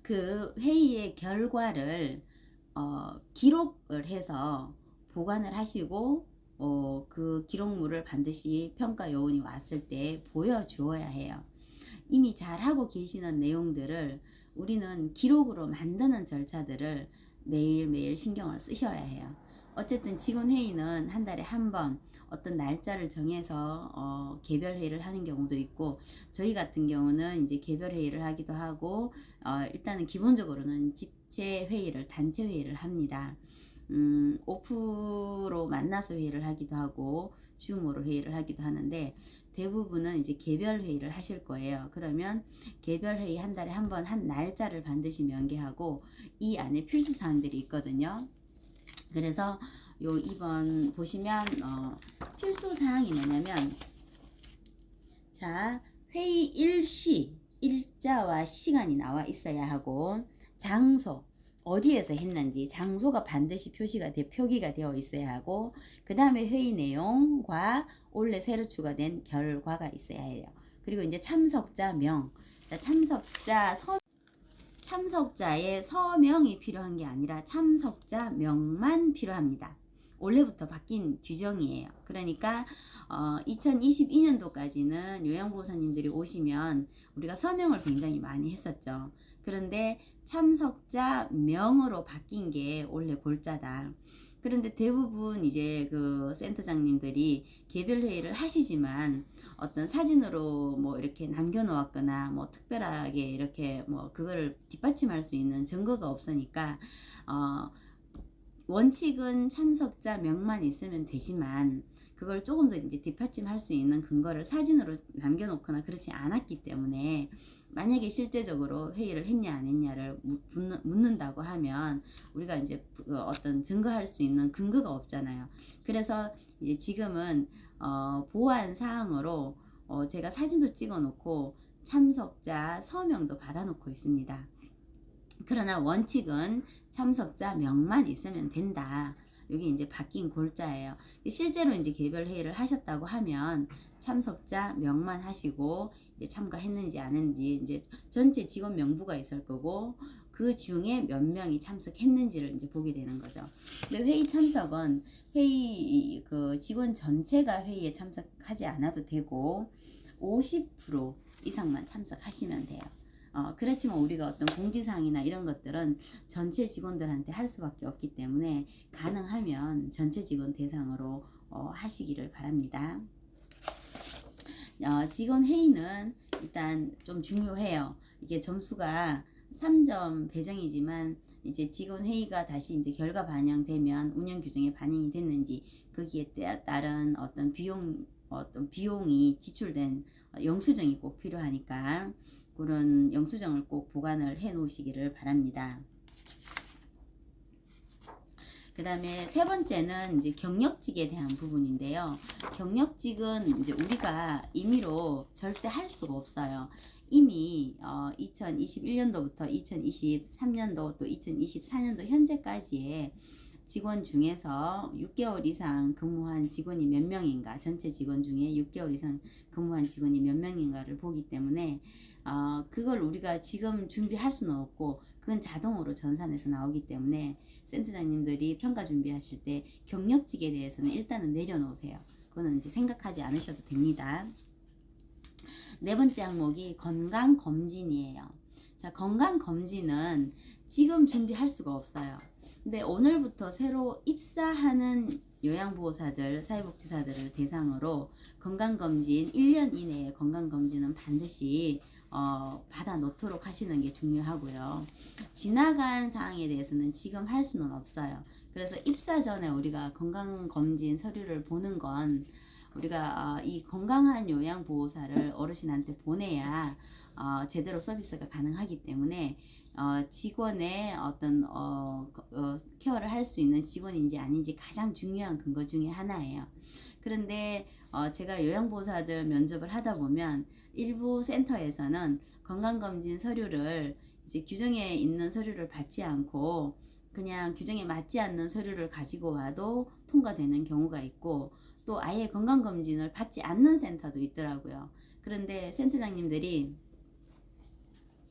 그 회의의 결과를 기록을 해서 보관을 하시고 그 기록물을 반드시 평가 요원이 왔을 때 보여주어야 해요. 이미 잘하고 계시는 내용들을 우리는 기록으로 만드는 절차들을 매일매일 신경을 쓰셔야 해요. 어쨌든 직원 회의는 한 달에 한 번 어떤 날짜를 정해서 개별 회의를 하는 경우도 있고, 저희 같은 경우는 이제 개별 회의를 하기도 하고, 일단은 기본적으로는 집체 회의를, 단체 회의를 합니다. 오프로 만나서 회의를 하기도 하고 줌으로 회의를 하기도 하는데, 대부분은 이제 개별 회의를 하실 거예요. 그러면 개별 회의 한 달에 한 번 한 날짜를 반드시 명기하고 이 안에 필수 사항들이 있거든요. 그래서 요 2번 보시면 필수 사항이 뭐냐면, 자, 회의 일시, 일자와 시간이 나와 있어야 하고, 장소, 어디에서 했는지 장소가 반드시 표기가 되어 있어야 하고, 그 다음에 회의 내용과 원래 새로 추가된 결과가 있어야 해요. 그리고 이제 참석자 명, 참석자의 서명이 필요한 게 아니라 참석자 명만 필요합니다. 올해부터 바뀐 규정이에요. 그러니까 2022년도까지는 요양보호사님들이 오시면 우리가 서명을 굉장히 많이 했었죠. 그런데 참석자 명으로 바뀐 게 원래 골자다. 그런데 대부분 이제 그 센터장님들이 개별 회의를 하시지만 어떤 사진으로 뭐 이렇게 남겨놓았거나 뭐 특별하게 이렇게 뭐 그걸 뒷받침할 수 있는 증거가 없으니까 원칙은 참석자 명만 있으면 되지만 그걸 조금 더 이제 뒷받침할 수 있는 근거를 사진으로 남겨놓거나 그렇지 않았기 때문에, 만약에 실제적으로 회의를 했냐 안 했냐를 묻는다고 하면 우리가 이제 어떤 증거할 수 있는 근거가 없잖아요. 그래서 이제 지금은 보완 사항으로 제가 사진도 찍어놓고 참석자 서명도 받아놓고 있습니다. 그러나 원칙은 참석자 명만 있으면 된다. 여기 이제 바뀐 골자예요. 실제로 이제 개별 회의를 하셨다고 하면 참석자 명만 하시고 이제 참가했는지 안 했는지 이제 전체 직원 명부가 있을 거고, 그 중에 몇 명이 참석했는지를 이제 보게 되는 거죠. 근데 회의 참석은 회의 그 직원 전체가 회의에 참석하지 않아도 되고 50% 이상만 참석하시면 돼요. 그렇지만 우리가 어떤 공지사항이나 이런 것들은 전체 직원들한테 할 수밖에 없기 때문에 가능하면 전체 직원 대상으로 하시기를 바랍니다. 직원 회의는 일단 좀 중요해요. 이게 점수가 3점 배정이지만 이제 직원 회의가 다시 이제 결과 반영되면 운영 규정에 반영이 됐는지 거기에 따른 어떤 비용이 지출된 영수증이 꼭 필요하니까 그런 영수증을 꼭 보관을 해 놓으시기를 바랍니다. 그 다음에 세 번째는 이제 경력직에 대한 부분인데요. 경력직은 이제 우리가 임의로 절대 할 수가 없어요. 이미 2021년도부터 2023년도 또 2024년도 현재까지의 직원 중에서 6개월 이상 근무한 직원이 몇 명인가, 전체 직원 중에 6개월 이상 근무한 직원이 몇 명인가를 보기 때문에 그걸 우리가 지금 준비할 수는 없고 그건 자동으로 전산에서 나오기 때문에 센터장님들이 평가 준비하실 때 경력직에 대해서는 일단은 내려놓으세요. 그거는 이제 생각하지 않으셔도 됩니다. 네 번째 항목이 건강검진이에요. 자, 건강검진은 지금 준비할 수가 없어요. 근데 오늘부터 새로 입사하는 요양보호사들, 사회복지사들을 대상으로 건강검진 1년 이내에 건강검진은 반드시 받아 놓도록 하시는 게 중요하고요. 지나간 사항에 대해서는 지금 할 수는 없어요. 그래서 입사 전에 우리가 건강검진 서류를 보는 건 우리가 이 건강한 요양보호사를 어르신한테 보내야 제대로 서비스가 가능하기 때문에 직원의 어떤 케어를 할 수 있는 직원인지 아닌지 가장 중요한 근거 중에 하나예요. 그런데 제가 요양보호사들 면접을 하다 보면 일부 센터에서는 건강검진 서류를 이제 규정에 있는 서류를 받지 않고 그냥 규정에 맞지 않는 서류를 가지고 와도 통과되는 경우가 있고, 또 아예 건강검진을 받지 않는 센터도 있더라고요. 그런데 센터장님들이